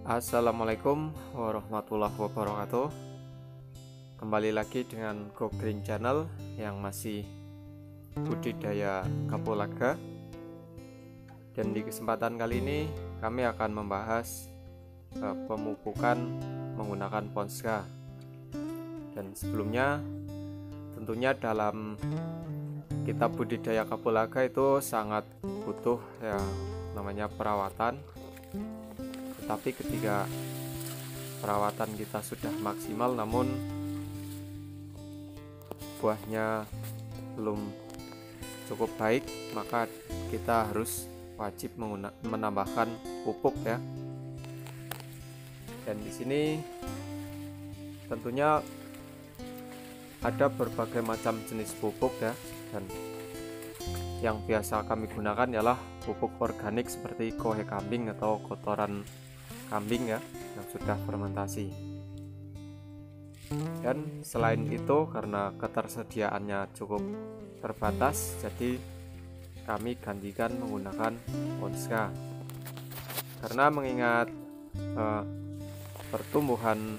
Assalamualaikum warahmatullahi wabarakatuh. Kembali lagi dengan Go Green Channel yang masih budidaya kapulaga. Dan di kesempatan kali ini kami akan membahas pemupukan menggunakan Ponska. Dan sebelumnya tentunya dalam kita budidaya kapulaga itu sangat butuh ya namanya perawatan. Tetapi ketika perawatan kita sudah maksimal namun buahnya belum cukup baik, maka kita harus wajib menambahkan pupuk ya. Dan di sini tentunya ada berbagai macam jenis pupuk ya, dan yang biasa kami gunakan ialah pupuk organik seperti kohe kambing atau kotoran kambing ya yang sudah fermentasi. Dan selain itu karena ketersediaannya cukup terbatas, jadi kami gantikan menggunakan Ponska. Karena mengingat pertumbuhan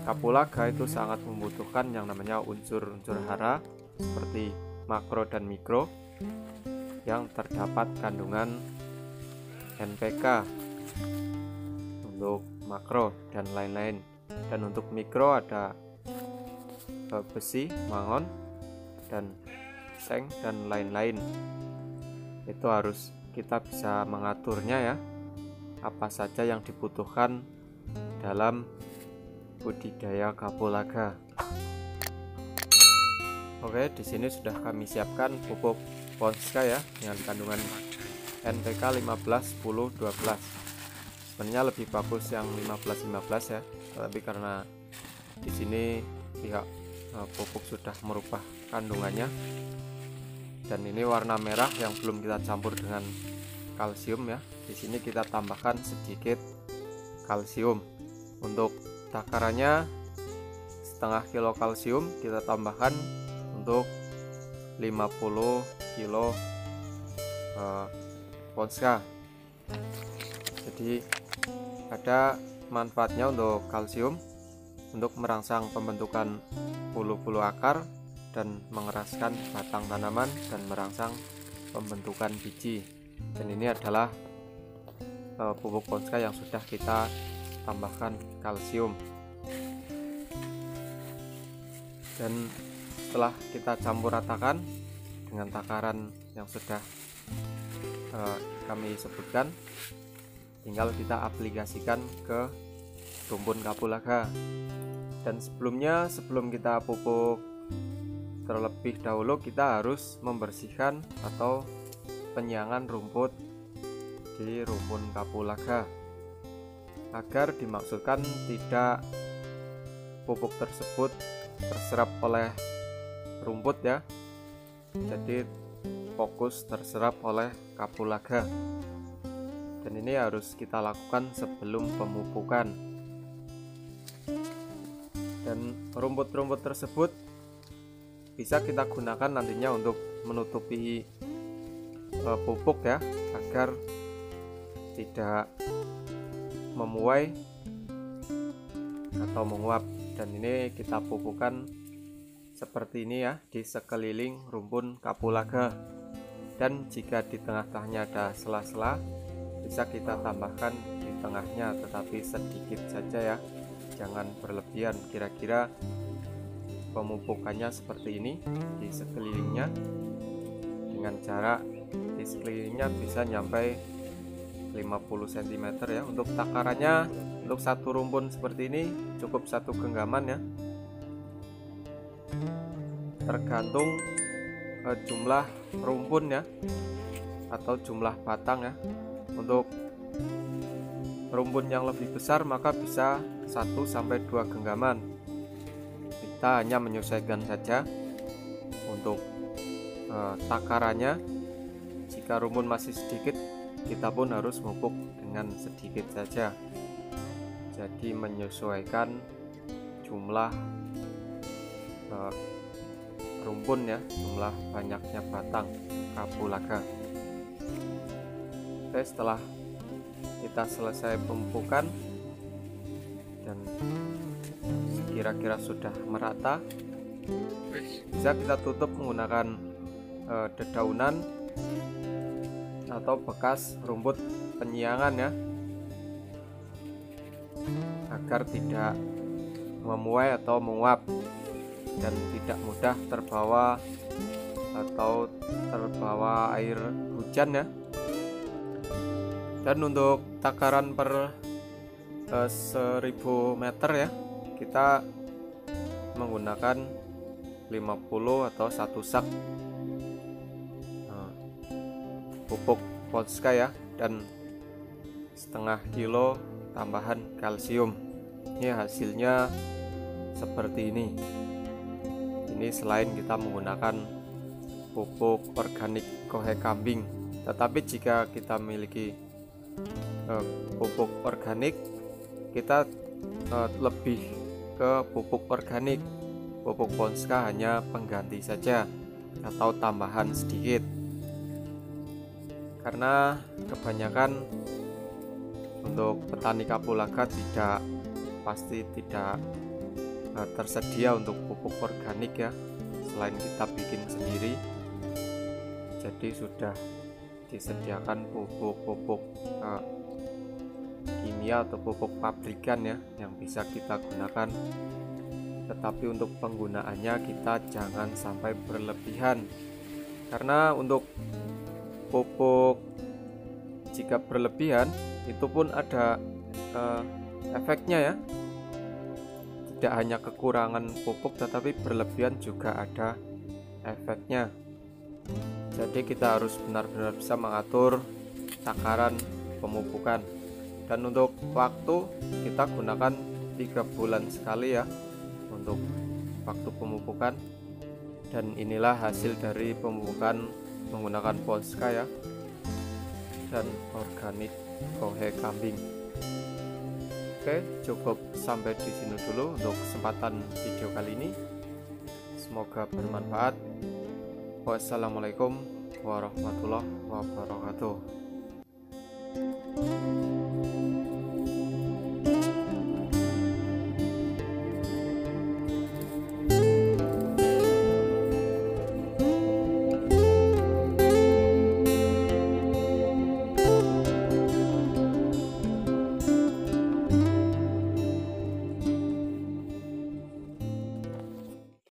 kapulaga itu sangat membutuhkan yang namanya unsur-unsur hara seperti makro dan mikro yang terdapat kandungan NPK untuk makro dan lain-lain, dan untuk mikro ada besi, mangan, dan seng dan lain-lain. Itu harus kita bisa mengaturnya ya, apa saja yang dibutuhkan dalam budidaya kapulaga. Oke, di sini sudah kami siapkan pupuk Ponska ya dengan kandungan NPK 15, 10, 12. Sebenarnya lebih bagus yang 15-15 ya, tapi karena di sini pihak pupuk sudah merubah kandungannya, dan ini warna merah yang belum kita campur dengan kalsium ya. Di sini kita tambahkan sedikit kalsium. Untuk takarannya setengah kilo kalsium kita tambahkan untuk 50 kilo Ponska. Jadi ada manfaatnya untuk kalsium untuk merangsang pembentukan bulu-bulu akar dan mengeraskan batang tanaman dan merangsang pembentukan biji. Dan ini adalah pupuk Ponska yang sudah kita tambahkan kalsium. Dan setelah kita campur ratakan dengan takaran yang sudah kami sebutkan, tinggal kita aplikasikan ke rumpun kapulaga. Dan sebelum kita pupuk terlebih dahulu kita harus membersihkan atau penyiangan rumput di rumpun kapulaga, agar dimaksudkan tidak pupuk tersebut terserap oleh rumput ya, jadi fokus terserap oleh kapulaga. Dan ini harus kita lakukan sebelum pemupukan. Dan rumput-rumput tersebut bisa kita gunakan nantinya untuk menutupi pupuk ya, agar tidak memuai atau menguap. Dan ini kita pupukkan seperti ini ya, di sekeliling rumpun kapulaga. Dan jika di tengah-tengahnya ada sela-sela, bisa kita tambahkan di tengahnya, tetapi sedikit saja ya, jangan berlebihan. Kira-kira pemupukannya seperti ini di sekelilingnya, dengan jarak di sekelilingnya bisa nyampe 50 cm ya. Untuk takarannya, untuk satu rumpun seperti ini cukup satu genggaman ya, tergantung jumlah rumpun ya atau jumlah batang ya. Untuk rumpun yang lebih besar maka bisa 1-2 genggaman. Kita hanya menyesuaikan saja untuk takarannya. Jika rumpun masih sedikit, kita pun harus memupuk dengan sedikit saja. Jadi menyesuaikan jumlah rumpun ya, jumlah banyaknya batang kapulaga. Oke, setelah kita selesai pemupukan, dan kira-kira sudah merata, bisa kita tutup menggunakan dedaunan atau bekas rumput penyiangan ya, agar tidak memuai atau menguap dan tidak mudah terbawa atau terbawa air hujan ya. Dan untuk takaran per 1000 meter ya, kita menggunakan 50 atau 1 sak pupuk Ponska ya, dan setengah kilo tambahan kalsium. Ini hasilnya seperti ini. Ini selain kita menggunakan pupuk organik kohe kambing, tetapi jika kita memiliki pupuk organik, kita lebih ke pupuk organik. Pupuk Ponska hanya pengganti saja atau tambahan sedikit, karena kebanyakan untuk petani kapulaga pasti tidak tersedia untuk pupuk organik ya, selain kita bikin sendiri. Jadi sudah disediakan pupuk kimia atau pupuk pabrikan ya, yang bisa kita gunakan. Tetapi untuk penggunaannya kita jangan sampai berlebihan, karena untuk pupuk jika berlebihan itu pun ada efeknya ya. Tidak hanya kekurangan pupuk, tetapi berlebihan juga ada efeknya. Jadi kita harus benar-benar bisa mengatur takaran pemupukan. Dan untuk waktu kita gunakan 3 bulan sekali ya untuk waktu pemupukan. Dan inilah hasil dari pemupukan menggunakan Ponska ya, dan organik kohe kambing. Oke, cukup sampai di sini dulu untuk kesempatan video kali ini. Semoga bermanfaat. Wassalamualaikum warahmatullahi wabarakatuh.